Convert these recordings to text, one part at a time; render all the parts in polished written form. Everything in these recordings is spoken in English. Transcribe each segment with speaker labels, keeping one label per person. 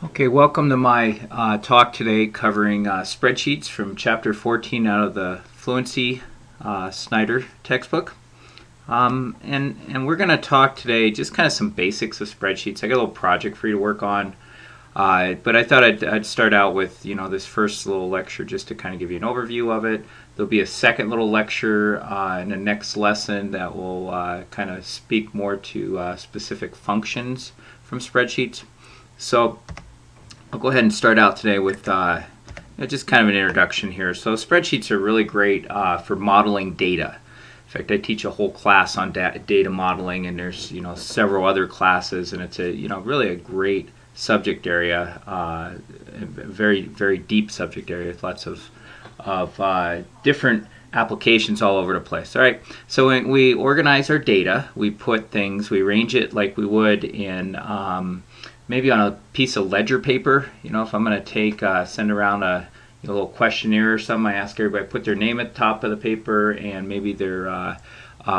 Speaker 1: Okay, welcome to my talk today covering spreadsheets from Chapter 14 out of the Fluency Snyder textbook. And we're going to talk today just kind of some basics of spreadsheets. I got a little project for you to work on, but I thought I'd start out with this first little lecture just to kind of give you an overview of it. There'll be a second little lecture in the next lesson that will kind of speak more to specific functions from spreadsheets. So I'll go ahead and start out today with just kind of an introduction here. So spreadsheets are really great for modeling data. In fact, I teach a whole class on data modeling, and there's several other classes, and it's a really a great subject area, a very very deep subject area with lots of different applications all over the place. All right, so when we organize our data, we put things, we arrange it like we would in maybe on a piece of ledger paper. If I'm going to send around a little questionnaire or something, I ask everybody to put their name at the top of the paper and maybe their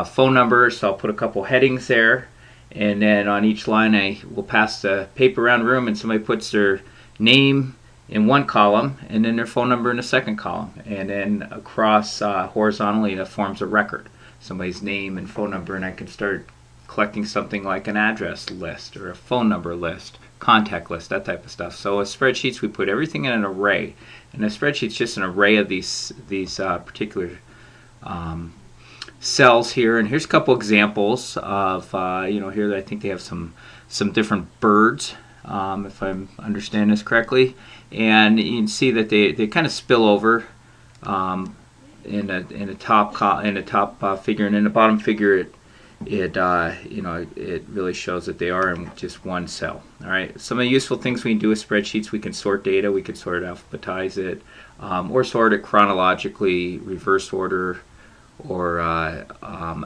Speaker 1: phone number. So I'll put a couple headings there, and then on each line I will pass the paper around the room, and somebody puts their name in one column and then their phone number in the second column, and then across horizontally that forms a record, somebody's name and phone number, and I can start collecting something like an address list or a phone number list, contact list, that type of stuff. So with spreadsheets, we put everything in an array, and a spreadsheet's just an array of these particular cells here. And here's a couple examples of here that I think they have some different birds, if I'm understanding this correctly, and you can see that they kind of spill over in the top figure, and in the bottom figure it really shows that they are in just one cell. All right. Some of the useful things we can do with spreadsheets: we can sort data, we can sort it, alphabetize it, or sort it chronologically, reverse order, or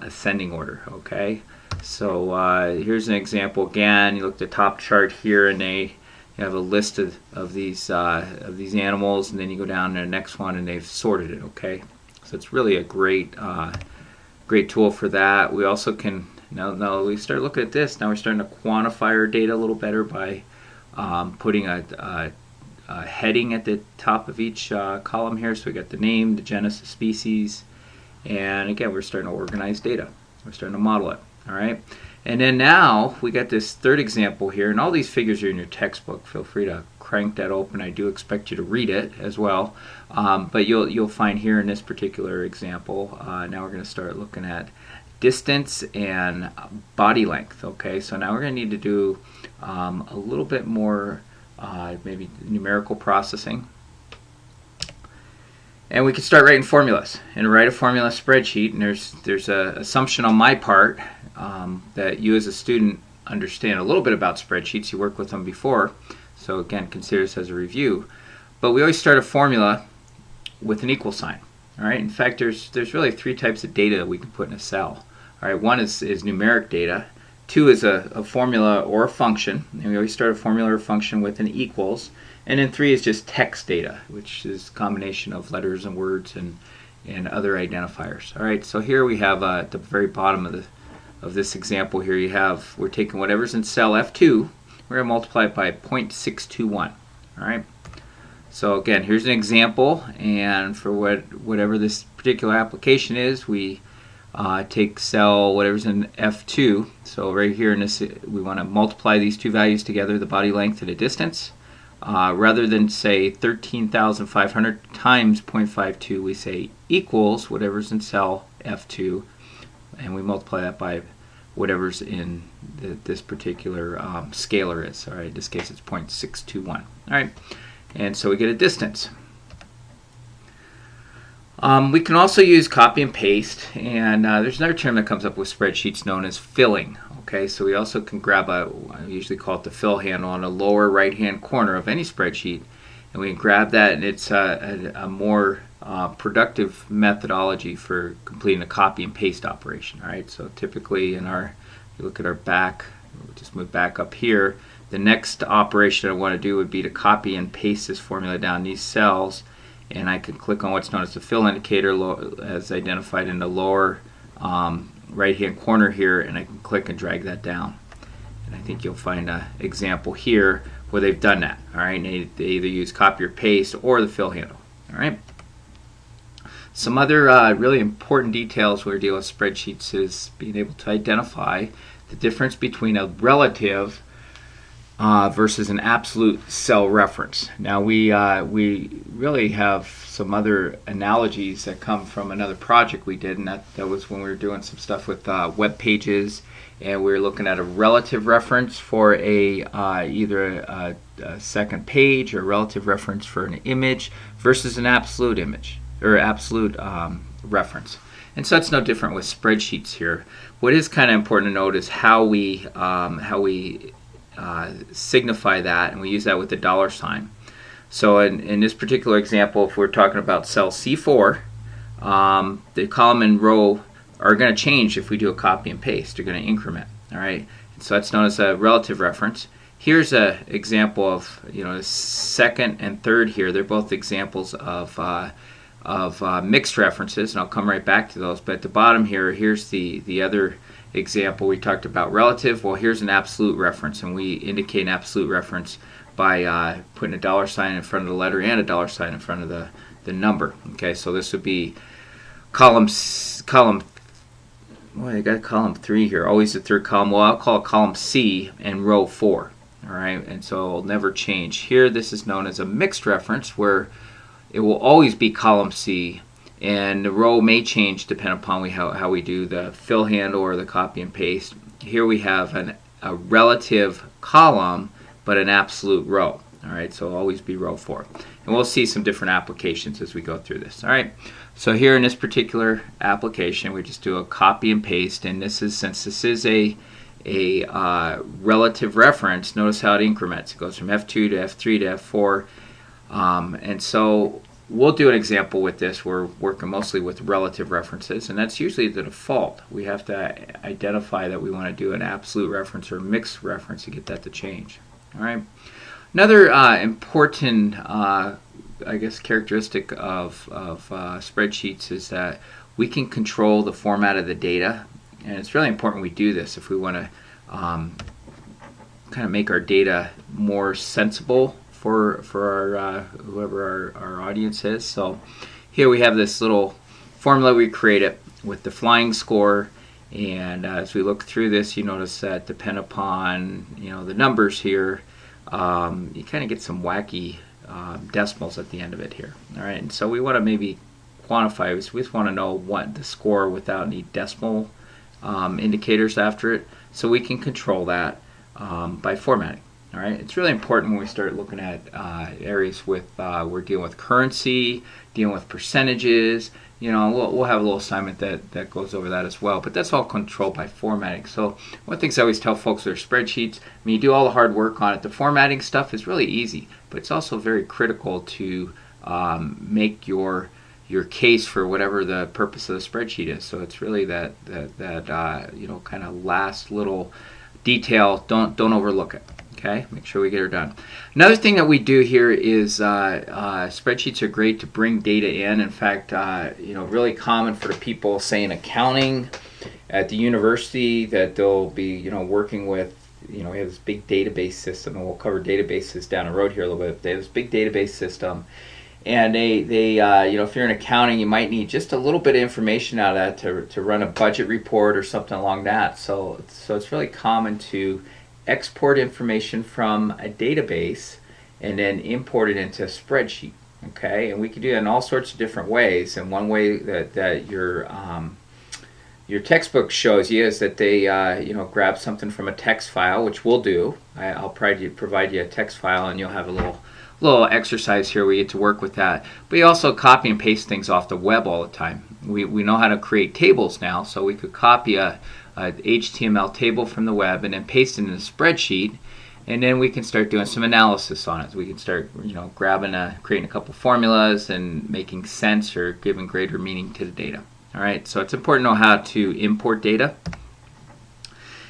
Speaker 1: ascending order. Okay. So here's an example again. You look at the top chart here, and you have a list of these animals, and then you go down to the next one, and they've sorted it. Okay. So it's really a great tool for that. We also can, now we start looking at this, now we're starting to quantify our data a little better by putting a heading at the top of each column here. So we got the name, the genus, the species, and again we're starting to organize data. We're starting to model it. All right, and then now we got this third example here, and all these figures are in your textbook. Feel free to crank that open. I do expect you to read it as well, but you'll find here in this particular example, now we're going to start looking at distance and body length. Okay, so now we're going to need to do a little bit more maybe numerical processing, and we can start writing formulas and write a formula spreadsheet. And there's an assumption on my part that you as a student understand a little bit about spreadsheets. You worked with them before, so again, consider this as a review. But we always start a formula with an equal sign. All right. In fact, there's really three types of data that we can put in a cell. All right. One is numeric data. Two is a formula or a function, and we always start a formula or function with an equals. And then three is just text data, which is a combination of letters and words and other identifiers. All right. So here we have at the very bottom of this example here, we're taking whatever's in cell F2. We're going to multiply it by 0.621. All right. So again, here's an example, and for whatever this particular application is, we take cell whatever's in F2. So right here in this, we want to multiply these two values together, the body length and the distance. Rather than say 13,500 times 0.52, we say equals whatever's in cell F2, and we multiply that by whatever's in this particular scalar is. All right, in this case it's 0.621. All right, and so we get a distance. We can also use copy and paste, and there's another term that comes up with spreadsheets known as filling. Okay, so we also can grab I usually call it the fill handle on the lower right hand corner of any spreadsheet, and we can grab that, and it's a more productive methodology for completing a copy and paste operation. All right, so typically you look at our back, we'll just move back up here. The next operation I want to do would be to copy and paste this formula down these cells, and I can click on what's known as the fill indicator as identified in the lower right hand corner here, and I can click and drag that down. And I think you'll find an example here where they've done that. All right, and they either use copy or paste or the fill handle. All right. Some other really important details when we're dealing with spreadsheets is being able to identify the difference between a relative versus an absolute cell reference. Now we really have some other analogies that come from another project we did, and that was when we were doing some stuff with web pages, and we were looking at a relative reference for either a second page or relative reference for an image versus an absolute image or absolute reference. And so it's no different with spreadsheets here. What is kind of important to note is how we signify that, and we use that with the $sign. So in this particular example, if we're talking about cell C4, the column and row are going to change if we do a copy and paste. They're going to increment. All right, and so that's known as a relative reference. Here's an example of the second and third here. They're both examples of mixed references, and I'll come right back to those. But at the bottom here, here's the other example. We talked about relative. Well, here's an absolute reference, and we indicate an absolute reference by putting a $sign in front of the letter and a $sign in front of the number. Okay, so this would be column. Well, I got column 3 here. Always the third column. Well, I'll call it column C and row 4. All right, and so it'll never change. Here, this is known as a mixed reference, where it will always be column C, and the row may change depending upon how we do the fill handle or the copy and paste. Here we have a relative column, but an absolute row. All right, so it'll always be row 4. And we'll see some different applications as we go through this. All right, so here in this particular application, we just do a copy and paste, and since this is a relative reference, notice how it increments. It goes from F2 to F3 to F4. And so we'll do an example with this. We're working mostly with relative references, and that's usually the default. We have to identify that we want to do an absolute reference or a mixed reference to get that to change. All right. Another important, characteristic of spreadsheets is that we can control the format of the data, and it's really important we do this if we want to kind of make our data more sensible for our whoever our audience is. So here we have this little formula we created with the flying score, and as we look through this, you notice that depend upon the numbers here, you kind of get some wacky decimals at the end of it here. All right, and so we want to maybe quantify. We just want to know what the score without any decimal indicators after it, so we can control that by formatting. All right, it's really important when we start looking at areas with we're dealing with currency, dealing with percentages. We'll have a little assignment that goes over that as well. But that's all controlled by formatting. So one of the things I always tell folks with their spreadsheets, you do all the hard work on it. The formatting stuff is really easy, but it's also very critical to make your case for whatever the purpose of the spreadsheet is. So it's really that kind of last little detail. Don't overlook it. Okay, make sure we get her done. Another thing that we do here is spreadsheets are great to bring data in. In fact, really common for the people, say in accounting at the university, that they'll be working with. We have this big database system, and we'll cover databases down the road here a little bit. They have this big database system, and they if you're in accounting, you might need just a little bit of information out of that to run a budget report or something along that. So it's really common to export information from a database and then import it into a spreadsheet. Okay, and we can do that in all sorts of different ways. And one way that your textbook shows you is that they grab something from a text file, which we'll do. I'll provide you a text file, and you'll have a little exercise here where you get to work with that. But you also copy and paste things off the web all the time. We know how to create tables now, so we could copy a HTML table from the web and then paste it in a spreadsheet, and then we can start doing some analysis on it. We can start creating a couple formulas and making sense or giving greater meaning to the data. All right, so it's important to know how to import data.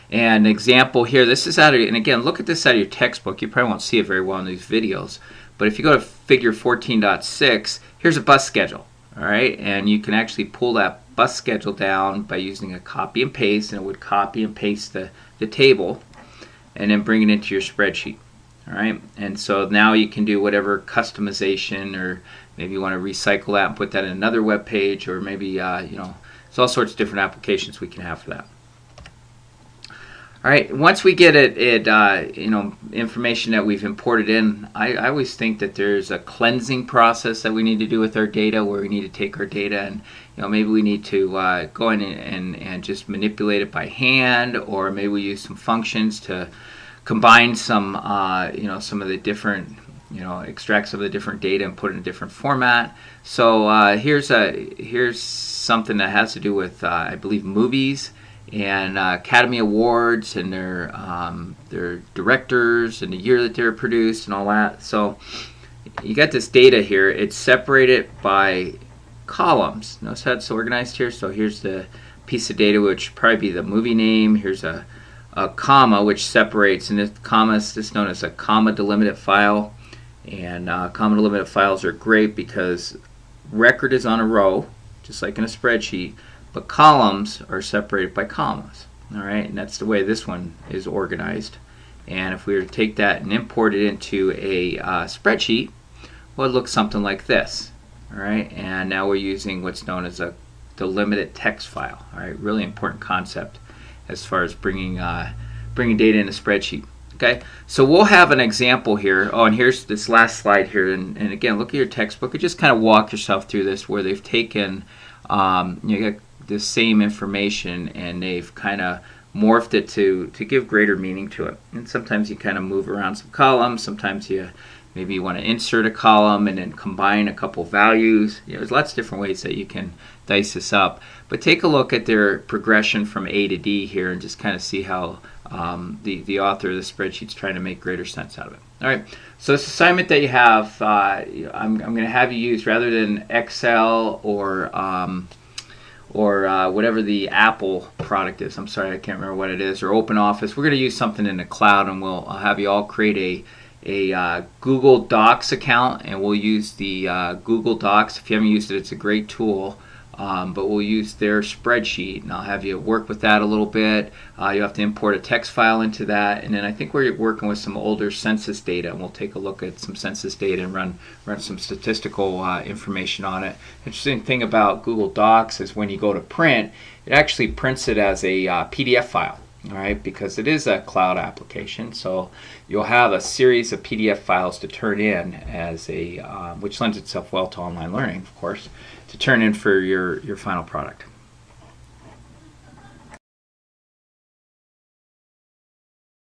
Speaker 1: And an example here, this is and again, look at this out of your textbook. You probably won't see it very well in these videos, but if you go to figure 14.6, here's a bus schedule. All right, and you can actually pull that bus schedule down by using a copy and paste, and it would copy and paste the table and then bring it into your spreadsheet. All right, and so now you can do whatever customization, or maybe you want to recycle that and put that in another web page, or maybe there's all sorts of different applications we can have for that. All right, once we get information that we've imported in, I always think that there's a cleansing process that we need to do with our data, where we need to take our data and maybe we need to go in and just manipulate it by hand, or maybe we use some functions to combine some some of the different extract some of the different data and put it in a different format. So here's something that has to do with I believe movies and Academy Awards and their directors and the year that they were produced and all that. So you got this data here. It's separated by columns. Notice how it's organized here. So here's the piece of data, which would probably be the movie name. Here's a comma, which separates, and this comma is just known as a comma delimited file. And comma delimited files are great because record is on a row, just like in a spreadsheet, but columns are separated by commas. All right, and that's the way this one is organized. And if we were to take that and import it into a spreadsheet, well, it looks something like this. All right, and now we're using what's known as a delimited text file. All right, really important concept as far as bringing data in a spreadsheet. Okay, so we'll have an example here. Oh, and here's this last slide here. And again, look at your textbook and just kind of walk yourself through this, where they've taken you got the same information and they've kind of morphed it to give greater meaning to it. And sometimes you kind of move around some columns. Sometimes maybe you want to insert a column and then combine a couple values. There's lots of different ways that you can dice this up. But take a look at their progression from A to D here and just kind of see how the author of the spreadsheet's trying to make greater sense out of it. All right, so this assignment that you have, I'm going to have you use, rather than Excel or whatever the Apple product is, I'm sorry, I can't remember what it is, or OpenOffice, we're going to use something in the cloud, and I'll have you all create a Google Docs account, and we'll use the Google Docs. If you haven't used it, it's a great tool. But we'll use their spreadsheet, and I'll have you work with that a little bit. You have to import a text file into that, and then I think we're working with some older census data, and we'll take a look at some census data and run some statistical information on it. Interesting thing about Google Docs is when you go to print, it actually prints it as a PDF file. All right, because it is a cloud application, so you'll have a series of PDF files to turn in as which lends itself well to online learning, of course, to turn in for your final product.